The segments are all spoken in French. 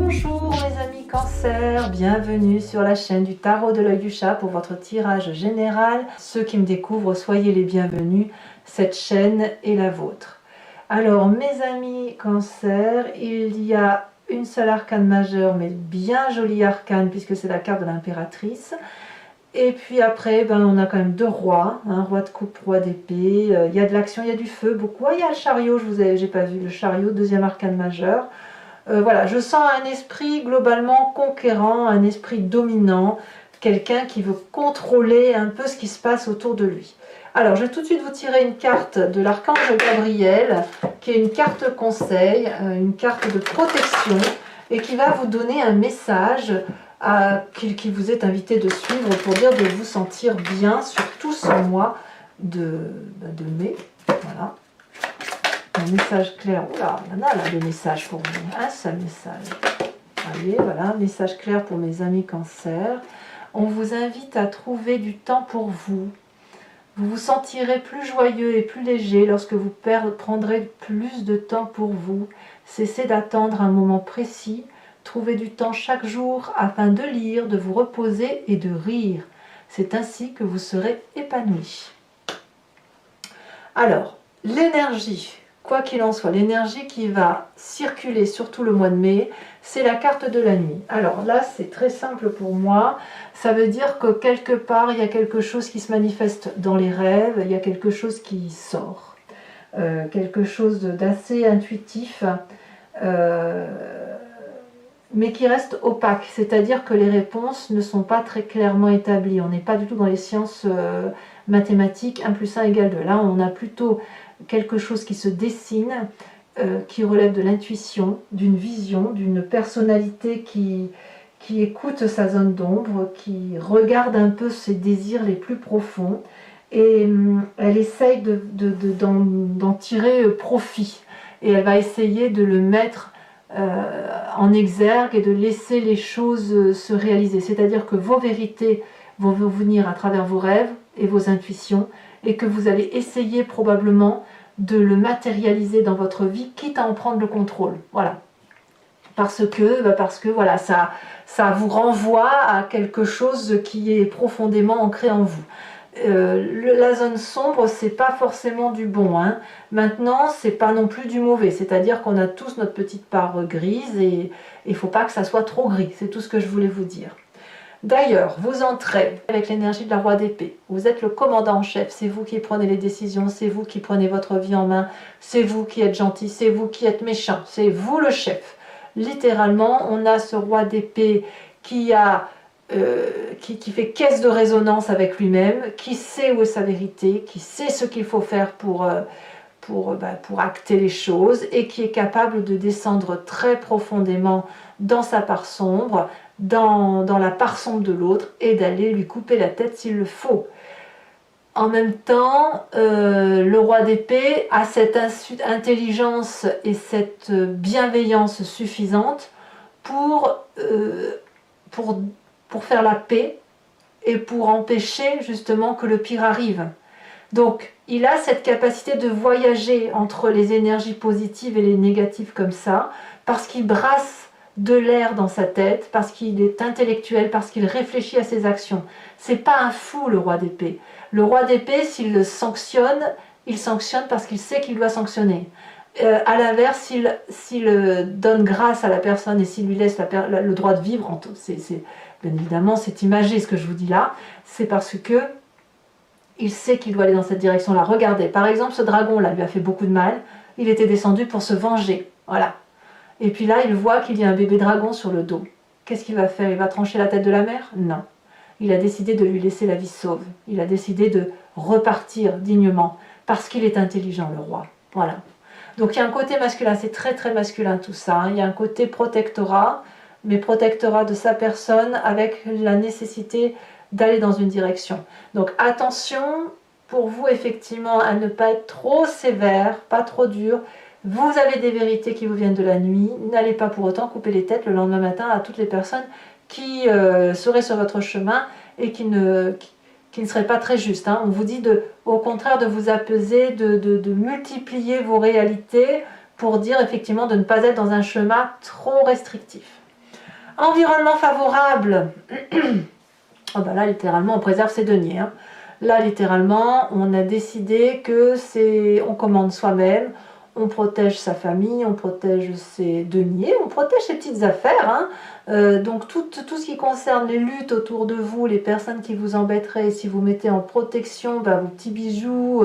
Bonjour mes amis Cancer, bienvenue sur la chaîne du Tarot de l'Œil du Chat pour votre tirage général. Ceux qui me découvrent, soyez les bienvenus, cette chaîne est la vôtre. Alors mes amis Cancer, il y a une seule arcane majeure, mais bien jolie arcane puisque c'est la carte de l'impératrice. Et puis après, on a quand même deux rois, roi de coupe, roi d'épée. Il y a de l'action, il y a du feu, beaucoup. Il y a le chariot, j'ai pas vu le chariot, deuxième arcane majeur. Voilà, je sens un esprit globalement conquérant, un esprit dominant, quelqu'un qui veut contrôler un peu ce qui se passe autour de lui. Alors, je vais tout de suite vous tirer une carte de l'archange Gabriel, qui est une carte conseil, une carte de protection, et qui va vous donner un message qui vous est invité de suivre pour dire de vous sentir bien, surtout ce mois de mai. Voilà. Un message clair. Oula, il y en a là des messages pour vous. Un seul message. Allez, voilà, un message clair pour mes amis Cancer. On vous invite à trouver du temps pour vous. Vous vous sentirez plus joyeux et plus léger lorsque vous prendrez plus de temps pour vous. Cessez d'attendre un moment précis. Trouvez du temps chaque jour afin de lire, de vous reposer et de rire. C'est ainsi que vous serez épanoui. Alors, l'énergie. Quoi qu'il en soit, l'énergie qui va circuler surtout le mois de mai, c'est la carte de la nuit. Alors là, c'est très simple pour moi. Ça veut dire que quelque part, il y a quelque chose qui se manifeste dans les rêves, il y a quelque chose qui sort. Quelque chose d'assez intuitif, mais qui reste opaque. C'est-à-dire que les réponses ne sont pas très clairement établies. On n'est pas du tout dans les sciences mathématiques, 1 plus 1 égale 2. Là, on a plutôt quelque chose qui se dessine, qui relève de l'intuition, d'une vision, d'une personnalité qui écoute sa zone d'ombre, qui regarde un peu ses désirs les plus profonds, et elle essaye d'en tirer profit, et elle va essayer de le mettre en exergue et de laisser les choses se réaliser. C'est-à-dire que vos vérités vont vous venir à travers vos rêves et vos intuitions, et que vous allez essayer probablement de le matérialiser dans votre vie, quitte à en prendre le contrôle. Voilà. Parce que voilà, ça vous renvoie à quelque chose qui est profondément ancré en vous. La zone sombre, c'est pas forcément du bon. Maintenant, c'est pas non plus du mauvais. C'est-à-dire qu'on a tous notre petite part grise et il faut pas que ça soit trop gris. C'est tout ce que je voulais vous dire. D'ailleurs, vous entrez avec l'énergie de la roi d'épée. Vous êtes le commandant en chef, c'est vous qui prenez les décisions, c'est vous qui prenez votre vie en main, c'est vous qui êtes gentil, c'est vous qui êtes méchant, c'est vous le chef. Littéralement, on a ce roi d'épée qui fait caisse de résonance avec lui-même, qui sait où est sa vérité, qui sait ce qu'il faut faire pour acter les choses, et qui est capable de descendre très profondément dans sa part sombre, dans la part sombre de l'autre, et d'aller lui couper la tête s'il le faut. En même temps, le roi d'épée a cette intelligence et cette bienveillance suffisante pour faire la paix et pour empêcher justement que le pire arrive. Donc, il a cette capacité de voyager entre les énergies positives et les négatives comme ça, parce qu'il brasse de l'air dans sa tête, parce qu'il est intellectuel, parce qu'il réfléchit à ses actions. C'est pas un fou, le roi d'épée. Le roi d'épée, s'il le sanctionne, il sanctionne parce qu'il sait qu'il doit sanctionner. À l'inverse, s'il donne grâce à la personne et s'il lui laisse le droit de vivre, bien évidemment, c'est imagé ce que je vous dis là, c'est parce que il sait qu'il doit aller dans cette direction-là. Regardez, par exemple, ce dragon-là lui a fait beaucoup de mal, il était descendu pour se venger, voilà. Et puis là, il voit qu'il y a un bébé dragon sur le dos. Qu'est-ce qu'il va faire? Il va trancher la tête de la mère? Non. Il a décidé de lui laisser la vie sauve. Il a décidé de repartir dignement, parce qu'il est intelligent, le roi. Voilà. Donc il y a un côté masculin, c'est très très masculin tout ça. Il y a un côté protectorat, mais protectorat de sa personne avec la nécessité d'aller dans une direction. Donc attention pour vous effectivement à ne pas être trop sévère, pas trop dur. Vous avez des vérités qui vous viennent de la nuit, n'allez pas pour autant couper les têtes le lendemain matin à toutes les personnes qui seraient sur votre chemin et qui ne seraient pas très justes. On vous dit au contraire de vous apaiser, de multiplier vos réalités pour dire effectivement de ne pas être dans un chemin trop restrictif. Environnement favorable. Oh ben là, littéralement, on préserve ses deniers. Hein. Là, littéralement, on a décidé que on commande soi-même, on protège sa famille, on protège ses deniers, on protège ses petites affaires. Hein. Donc tout ce qui concerne les luttes autour de vous, les personnes qui vous embêteraient, si vous mettez en protection ben, vos petits bijoux,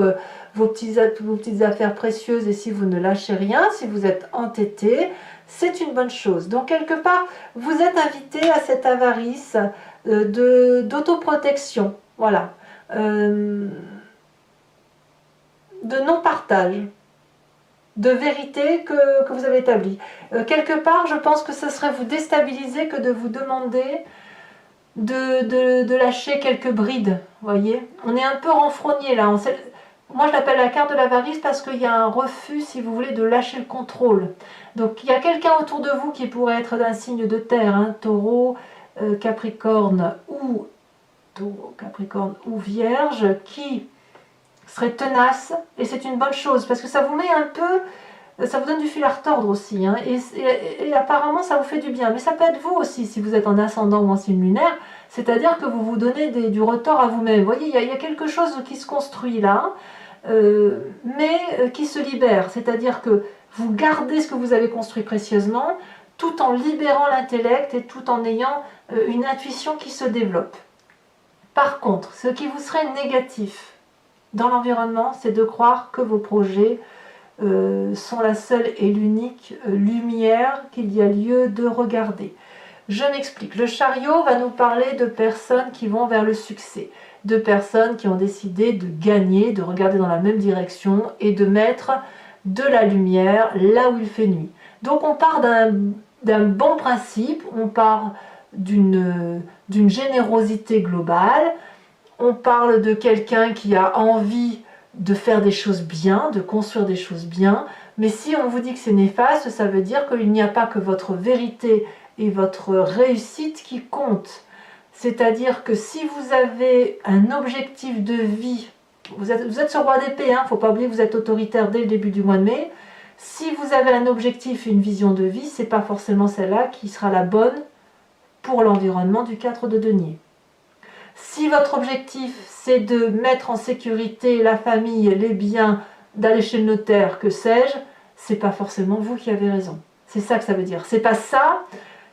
vos petites affaires précieuses, et si vous ne lâchez rien, si vous êtes entêté, c'est une bonne chose. Donc quelque part, vous êtes invité à cette avarice d'autoprotection, voilà, de non-partage, de vérité que vous avez établie. Quelque part, je pense que ce serait vous déstabiliser que de vous demander de lâcher quelques brides, voyez. On est un peu renfrogné là. Moi, je l'appelle la carte de l'avarice parce qu'il y a un refus, si vous voulez, de lâcher le contrôle. Donc, il y a quelqu'un autour de vous qui pourrait être d'un signe de terre, hein, Taureau, Capricorne ou Vierge, qui serait tenace, et c'est une bonne chose parce que ça vous met un peu, ça vous donne du fil à retordre aussi, hein, et apparemment ça vous fait du bien. Mais ça peut être vous aussi si vous êtes en ascendant ou en signe lunaire, c'est-à-dire que vous vous donnez du retort à vous-même. Vous voyez, il y a quelque chose qui se construit là, mais qui se libère, c'est-à-dire que vous gardez ce que vous avez construit précieusement, tout en libérant l'intellect et tout en ayant une intuition qui se développe. Par contre, ce qui vous serait négatif dans l'environnement, c'est de croire que vos projets sont la seule et l'unique lumière qu'il y a lieu de regarder. Je m'explique. Le chariot va nous parler de personnes qui vont vers le succès, de personnes qui ont décidé de gagner, de regarder dans la même direction et de mettre de la lumière là où il fait nuit. Donc on part d'un bon principe, on part d'une générosité globale, on parle de quelqu'un qui a envie de faire des choses bien, de construire des choses bien, mais si on vous dit que c'est néfaste, ça veut dire qu'il n'y a pas que votre vérité et votre réussite qui comptent. C'est-à-dire que si vous avez un objectif de vie, vous êtes ce roi d'épée, il ne faut pas oublier que vous êtes autoritaire dès le début du mois de mai, si vous avez un objectif, une vision de vie, ce n'est pas forcément celle-là qui sera la bonne pour l'environnement du 4 de denier. Si votre objectif c'est de mettre en sécurité la famille, les biens, d'aller chez le notaire, que sais-je, c'est pas forcément vous qui avez raison. C'est ça que ça veut dire. C'est pas ça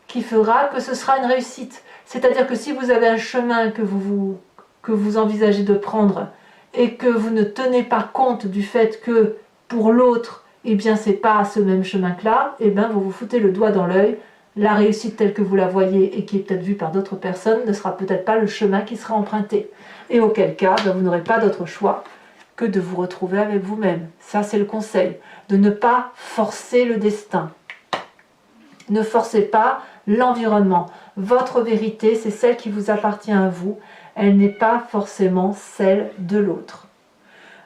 qui fera que ce sera une réussite. C'est-à-dire que si vous avez un chemin que vous envisagez de prendre et que vous ne tenez pas compte du fait que pour l'autre, eh bien c'est pas ce même chemin que là, eh bien vous vous foutez le doigt dans l'œil. La réussite telle que vous la voyez et qui est peut-être vue par d'autres personnes ne sera peut-être pas le chemin qui sera emprunté. Et auquel cas, vous n'aurez pas d'autre choix que de vous retrouver avec vous-même. Ça, c'est le conseil. De ne pas forcer le destin. Ne forcez pas l'environnement. Votre vérité, c'est celle qui vous appartient à vous. Elle n'est pas forcément celle de l'autre.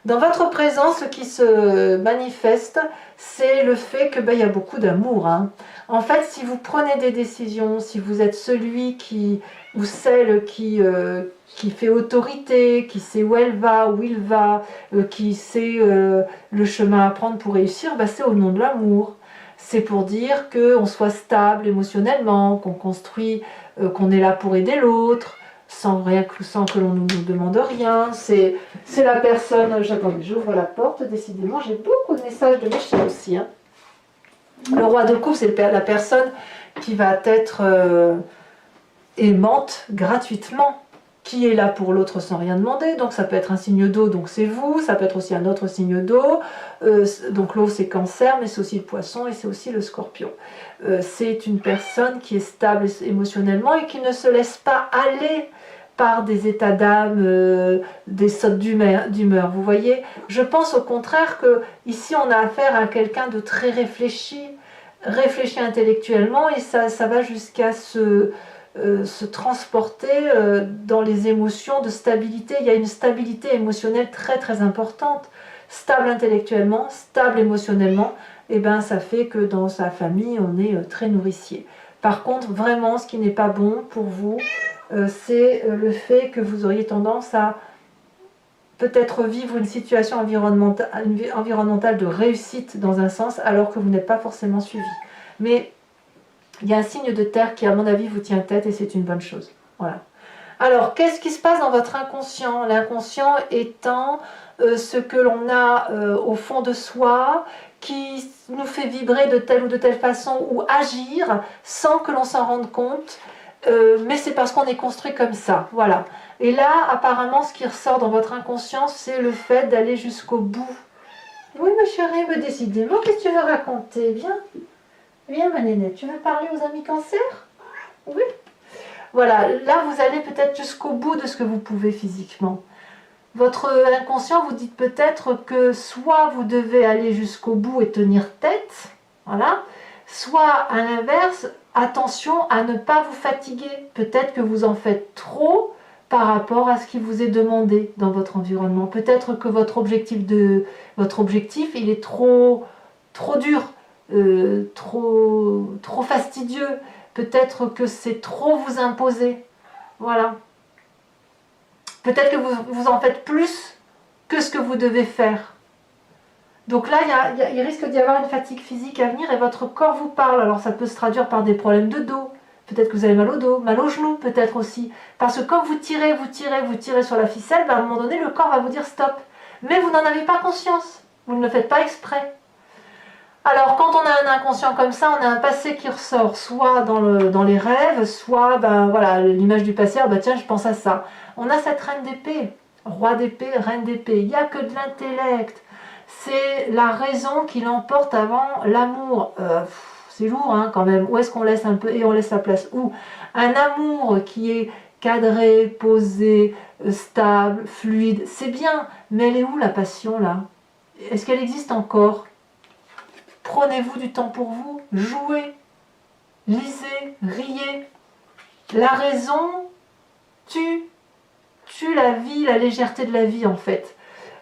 Dans votre présent, ce qui se manifeste, c'est le fait que y a beaucoup d'amour. Hein. En fait, si vous prenez des décisions, si vous êtes celui ou celle qui fait autorité, qui sait où elle va, où il va, qui sait le chemin à prendre pour réussir, c'est au nom de l'amour. C'est pour dire qu'on soit stable émotionnellement, qu'on construit, qu'on est là pour aider l'autre, sans que l'on nous demande rien. C'est la personne... Attendez, j'ouvre la porte, décidément, j'ai beaucoup de messages de mes chiens aussi. Hein. Le roi de coupe, c'est la personne qui va être aimante gratuitement, qui est là pour l'autre sans rien demander. Donc ça peut être un signe d'eau, donc c'est vous, ça peut être aussi un autre signe d'eau. Donc l'eau c'est Cancer, mais c'est aussi le Poisson et c'est aussi le Scorpion. C'est une personne qui est stable émotionnellement et qui ne se laisse pas aller par des états d'âme, des sautes d'humeur. Vous voyez, je pense au contraire que ici on a affaire à quelqu'un de très réfléchi intellectuellement, et ça va jusqu'à se transporter dans les émotions de stabilité. Il y a une stabilité émotionnelle très très importante. Stable intellectuellement, stable émotionnellement, et ça fait que dans sa famille on est très nourricier. Par contre, vraiment, ce qui n'est pas bon pour vous, c'est le fait que vous auriez tendance à peut-être vivre une situation environnementale de réussite dans un sens, alors que vous n'êtes pas forcément suivi. Mais Il y a un signe de terre qui, à mon avis, vous tient tête et c'est une bonne chose. Voilà. Alors, qu'est-ce qui se passe dans votre inconscient? L'inconscient étant ce que l'on a au fond de soi, qui nous fait vibrer de telle ou de telle façon ou agir sans que l'on s'en rende compte, mais c'est parce qu'on est construit comme ça, voilà. Et là, apparemment, ce qui ressort dans votre inconscient, c'est le fait d'aller jusqu'au bout. Oui, ma chérie, mais décidément, qu'est-ce que tu veux raconter? Viens, viens, ma nénette, tu veux parler aux amis cancer? Oui. Voilà, là, vous allez peut-être jusqu'au bout de ce que vous pouvez physiquement. Votre inconscient vous dit peut-être que soit vous devez aller jusqu'au bout et tenir tête, voilà, soit à l'inverse, attention à ne pas vous fatiguer. Peut-être que vous en faites trop par rapport à ce qui vous est demandé dans votre environnement. Peut-être que votre objectif, il est trop dur, trop fastidieux. Peut-être que c'est trop vous imposer. Voilà. Peut-être que vous en faites plus que ce que vous devez faire. Donc là, il risque d'y avoir une fatigue physique à venir et votre corps vous parle. Alors ça peut se traduire par des problèmes de dos. Peut-être que vous avez mal au dos, mal au genou peut-être aussi. Parce que quand vous tirez sur la ficelle, ben à un moment donné, le corps va vous dire stop. Mais vous n'en avez pas conscience. Vous ne le faites pas exprès. Alors, quand on a un inconscient comme ça, on a un passé qui ressort, soit dans les rêves, soit, ben voilà, l'image du passé, ben tiens, je pense à ça. On a cette reine d'épée, roi d'épée, reine d'épée. Il n'y a que de l'intellect. C'est la raison qui l'emporte avant l'amour. C'est lourd, hein, quand même. Où est-ce qu'on laisse un peu et on laisse sa place où? Un amour qui est cadré, posé, stable, fluide, c'est bien. Mais elle est où la passion, là? Est-ce qu'elle existe encore? Prenez-vous du temps pour vous, jouez, lisez, riez. La raison tue la vie, la légèreté de la vie en fait.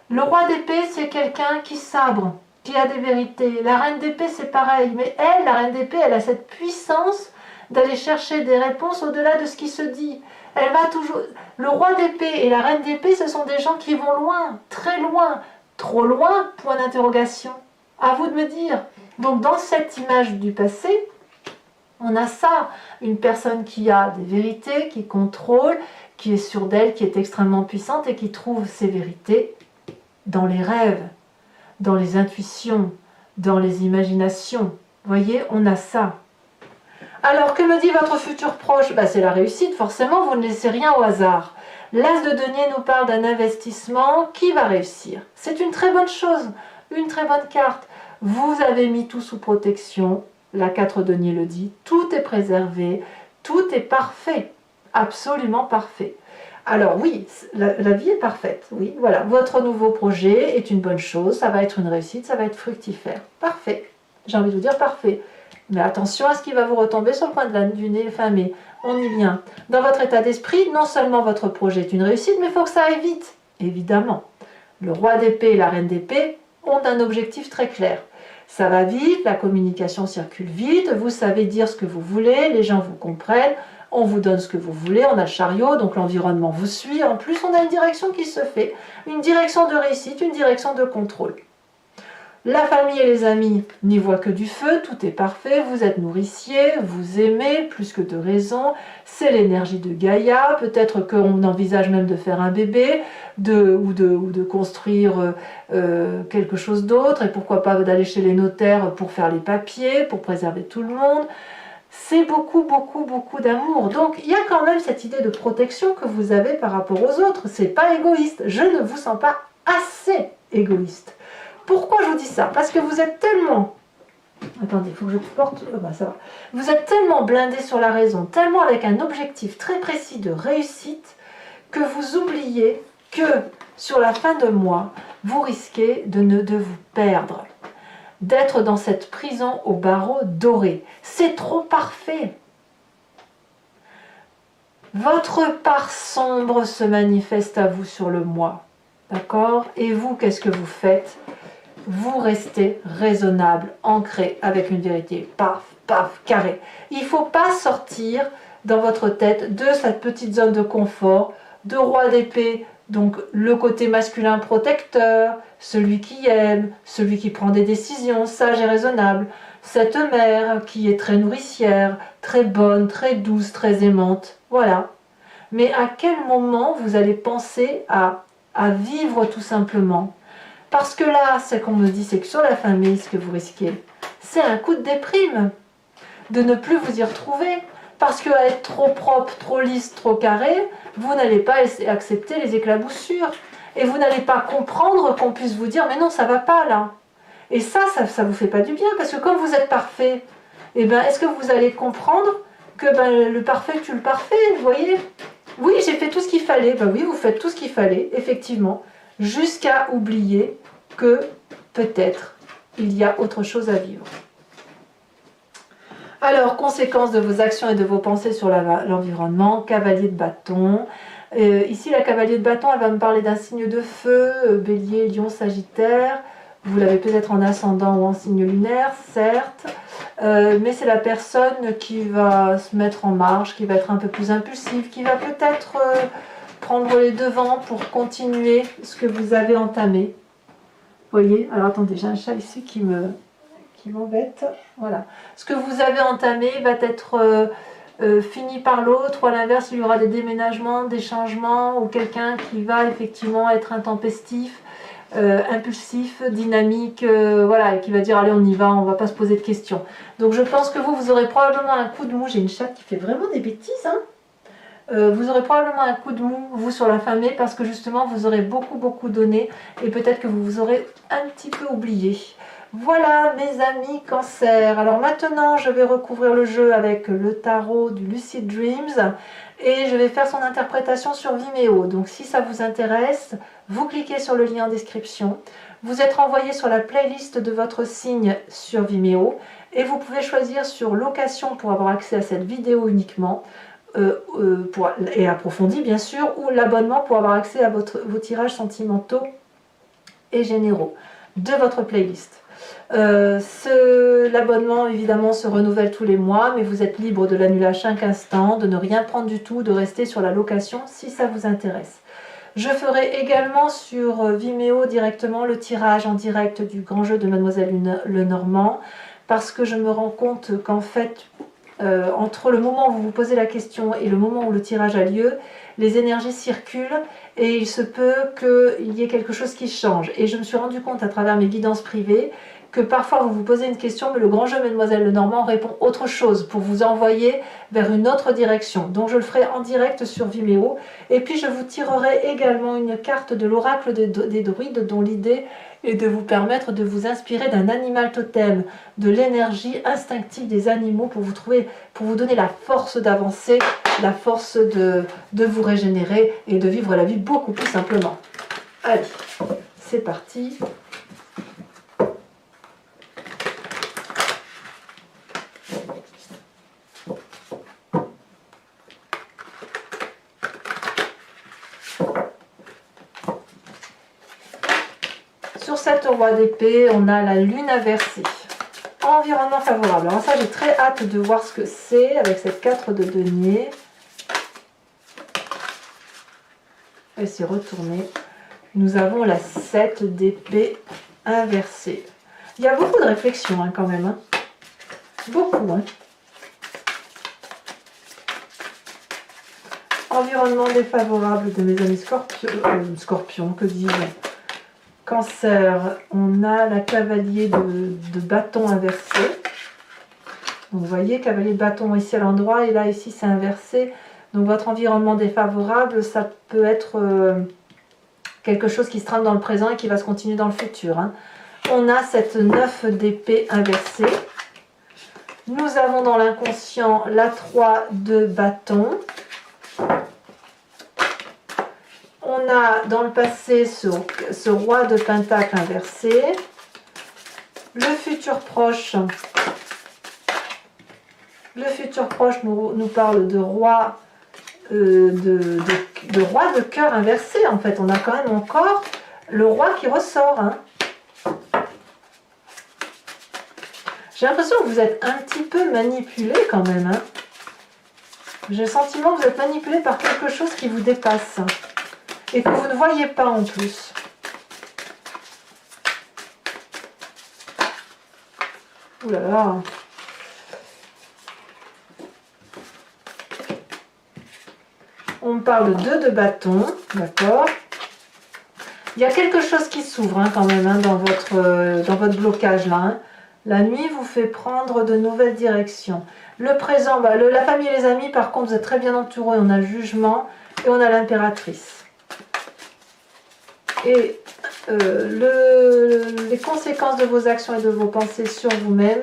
Le roi d'épée, c'est quelqu'un qui sabre, qui a des vérités. La reine d'épée, c'est pareil. Mais elle, la reine d'épée, elle a cette puissance d'aller chercher des réponses au-delà de ce qui se dit. Elle va toujours... Le roi d'épée et la reine d'épée, ce sont des gens qui vont loin, très loin, trop loin, point d'interrogation. À vous de me dire. Donc dans cette image du passé, on a ça, une personne qui a des vérités, qui contrôle, qui est sûre d'elle, qui est extrêmement puissante et qui trouve ses vérités dans les rêves, dans les intuitions, dans les imaginations. Vous voyez, on a ça. Alors, que me dit votre futur proche? C'est la réussite, forcément, vous ne laissez rien au hasard. L'As de denier nous parle d'un investissement qui va réussir. C'est une très bonne chose, une très bonne carte. Vous avez mis tout sous protection, la 4 denier le dit, tout est préservé, tout est parfait, absolument parfait. Alors oui, la vie est parfaite, oui, voilà. Votre nouveau projet est une bonne chose, ça va être une réussite, ça va être fructifère. Parfait, j'ai envie de vous dire parfait. Mais attention à ce qui va vous retomber sur le coin du nez fin mai. On y vient. Dans votre état d'esprit, non seulement votre projet est une réussite, mais il faut que ça aille vite, évidemment. Le roi d'épée et la reine d'épée ont un objectif très clair. Ça va vite, la communication circule vite, vous savez dire ce que vous voulez, les gens vous comprennent, on vous donne ce que vous voulez, on a le chariot, donc l'environnement vous suit. En plus, on a une direction qui se fait, une direction de réussite, une direction de contrôle. La famille et les amis n'y voient que du feu, tout est parfait, vous êtes nourricier, vous aimez, plus que de raison, c'est l'énergie de Gaïa, peut-être qu'on envisage même de faire un bébé, ou de construire quelque chose d'autre, et pourquoi pas d'aller chez les notaires pour faire les papiers, pour préserver tout le monde. C'est beaucoup, beaucoup, beaucoup d'amour. Donc il y a quand même cette idée de protection que vous avez par rapport aux autres, c'est pas égoïste, je ne vous sens pas assez égoïste. Pourquoi je vous dis ça? Parce que vous êtes tellement... Attendez, il faut que je porte... ça va. Vous êtes tellement blindé sur la raison, tellement avec un objectif très précis de réussite, que vous oubliez que sur la fin de mois, vous risquez de vous perdre, d'être dans cette prison au barreau doré. C'est trop parfait. Votre part sombre se manifeste à vous sur le mois. D'accord? Et vous, qu'est-ce que vous faites? Vous restez raisonnable, ancré avec une vérité. Paf, paf, carré. Il ne faut pas sortir dans votre tête de cette petite zone de confort, de roi d'épée, donc le côté masculin protecteur, celui qui aime, celui qui prend des décisions, sage et raisonnable. cette mère qui est très nourricière, très bonne, très douce, très aimante. Voilà. Mais à quel moment vous allez penser à vivre tout simplement? Parce que là, ce qu'on me dit, c'est que sur la famille, ce que vous risquez, c'est un coup de déprime, de ne plus vous y retrouver. Parce qu'à être trop propre, trop lisse, trop carré, vous n'allez pas accepter les éclaboussures. Et vous n'allez pas comprendre qu'on puisse vous dire, mais non, ça va pas là. Et ça vous fait pas du bien, parce que quand vous êtes parfait, eh ben, est-ce que vous allez comprendre que ben, le parfait tue le parfait, vous voyez? Oui, j'ai fait tout ce qu'il fallait. Ben oui, vous faites tout ce qu'il fallait, effectivement, jusqu'à oublier que peut-être il y a autre chose à vivre. Alors, conséquences de vos actions et de vos pensées sur l'environnement, cavalier de bâton. Ici, la cavalier de bâton, elle va me parler d'un signe de feu, bélier, lion, sagittaire. Vous l'avez peut-être en ascendant ou en signe lunaire, certes. Mais c'est la personne qui va se mettre en marche, qui va être un peu plus impulsive, qui va peut-être prendre les devants pour continuer ce que vous avez entamé. Vous voyez? Alors attendez, j'ai un chat ici qui m'embête. Voilà. Ce que vous avez entamé va être fini par l'autre, ou à l'inverse, il y aura des déménagements, des changements, ou quelqu'un qui va effectivement être intempestif, impulsif, dynamique, voilà, et qui va dire allez on y va, on va pas se poser de questions. Donc je pense que vous aurez probablement un coup de mou. J'ai une chatte qui fait vraiment des bêtises, hein. Vous aurez probablement un coup de mou, vous, sur la famille, parce que justement, vous aurez beaucoup donné, et peut-être que vous vous aurez un petit peu oublié. Voilà, mes amis Cancer. Alors maintenant, je vais recouvrir le jeu avec le tarot du Lucid Dreams, et je vais faire son interprétation sur Vimeo. Donc si ça vous intéresse, vous cliquez sur le lien en description. Vous êtes renvoyé sur la playlist de votre signe sur Vimeo, et vous pouvez choisir sur location pour avoir accès à cette vidéo uniquement, et approfondi bien sûr, ou l'abonnement pour avoir accès à vos tirages sentimentaux et généraux de votre playlist. L'abonnement évidemment se renouvelle tous les mois, mais vous êtes libre de l'annuler à chaque instant, de ne rien prendre du tout, de rester sur la location si ça vous intéresse. Je ferai également sur Vimeo directement le tirage en direct du grand jeu de Mademoiselle Lenormand, parce que je me rends compte qu'en fait, entre le moment où vous vous posez la question et le moment où le tirage a lieu, les énergies circulent et il se peut qu'il y ait quelque chose qui change. Et je me suis rendu compte à travers mes guidances privées que parfois vous vous posez une question, mais le grand jeu Mademoiselle Lenormand répond autre chose pour vous envoyer vers une autre direction. Donc je le ferai en direct sur Vimeo. Et puis je vous tirerai également une carte de l'oracle des druides, dont l'idée est de vous permettre de vous inspirer d'un animal totem, de l'énergie instinctive des animaux pour vous donner la force d'avancer, la force de vous régénérer et de vivre la vie beaucoup plus simplement. Allez, c'est parti. Sur cette roi d'épée, on a la lune inversée. Environnement favorable. Alors ça, j'ai très hâte de voir ce que c'est avec cette 4 de denier. Elle s'est retournée. Nous avons la 7 d'épée inversée. Il y a beaucoup de réflexion hein, quand même. Hein. Beaucoup. Hein. Environnement défavorable de mes amis scorpions, que dis-je? Cancer, on a la cavalier de bâton inversé. Donc vous voyez, cavalier de bâton ici à l'endroit et là ici c'est inversé. Donc votre environnement défavorable, ça peut être quelque chose qui se trame dans le présent et qui va se continuer dans le futur. Hein. On a cette 9 d'épée inversée. Nous avons dans l'inconscient la 3 de bâton. On a dans le passé ce roi de pentacle inversé. Le futur proche. Le futur proche nous parle de roi roi de cœur inversé. En fait, on a quand même encore le roi qui ressort. Hein. J'ai l'impression que vous êtes un petit peu manipulé quand même. Hein. J'ai le sentiment que vous êtes manipulé par quelque chose qui vous dépasse. Et que vous ne voyez pas en plus. Ouh là là. On me parle de 2 de bâton, d'accord. Il y a quelque chose qui s'ouvre quand même dans votre blocage là. Hein. La nuit vous fait prendre de nouvelles directions. Le présent, la famille et les amis, par contre, vous êtes très bien entourés. On a le jugement et on a l'impératrice. Et les conséquences de vos actions et de vos pensées sur vous-même.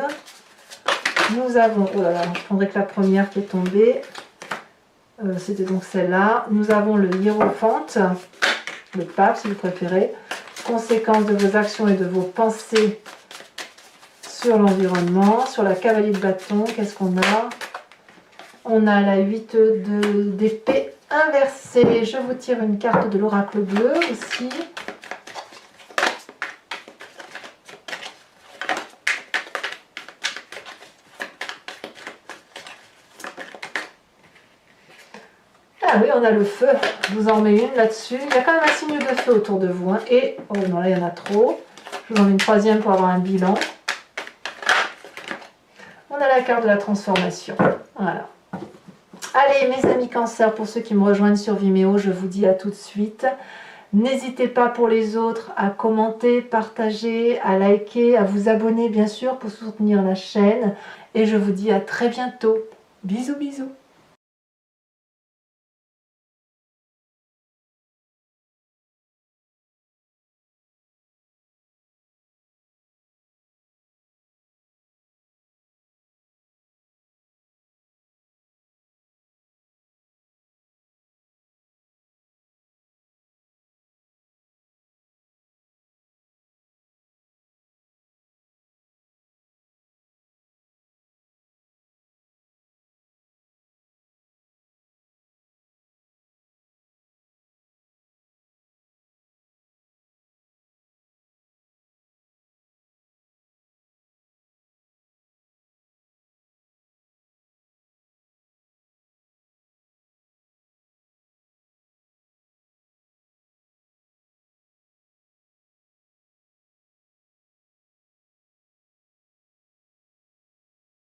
Nous avons, oh là là, je prendrai que la première qui est tombée. C'était donc celle-là. Nous avons le hiérophante, le pape si vous préférez. Conséquences de vos actions et de vos pensées sur l'environnement. Sur la cavalier de bâton, qu'est-ce qu'on a? On a la 8 d'épée inversée. Je vous tire une carte de l'oracle bleu aussi. Ah oui, on a le feu. Je vous en mets une là-dessus. Il y a quand même un signe de feu autour de vous. Hein. Et, oh non, là, il y en a trop. Je vous en mets une troisième pour avoir un bilan. On a la carte de la transformation. Voilà. Allez, mes amis Cancer, pour ceux qui me rejoignent sur Vimeo, je vous dis à tout de suite. N'hésitez pas pour les autres à commenter, partager, à liker, à vous abonner, bien sûr, pour soutenir la chaîne. Et je vous dis à très bientôt. Bisous, bisous.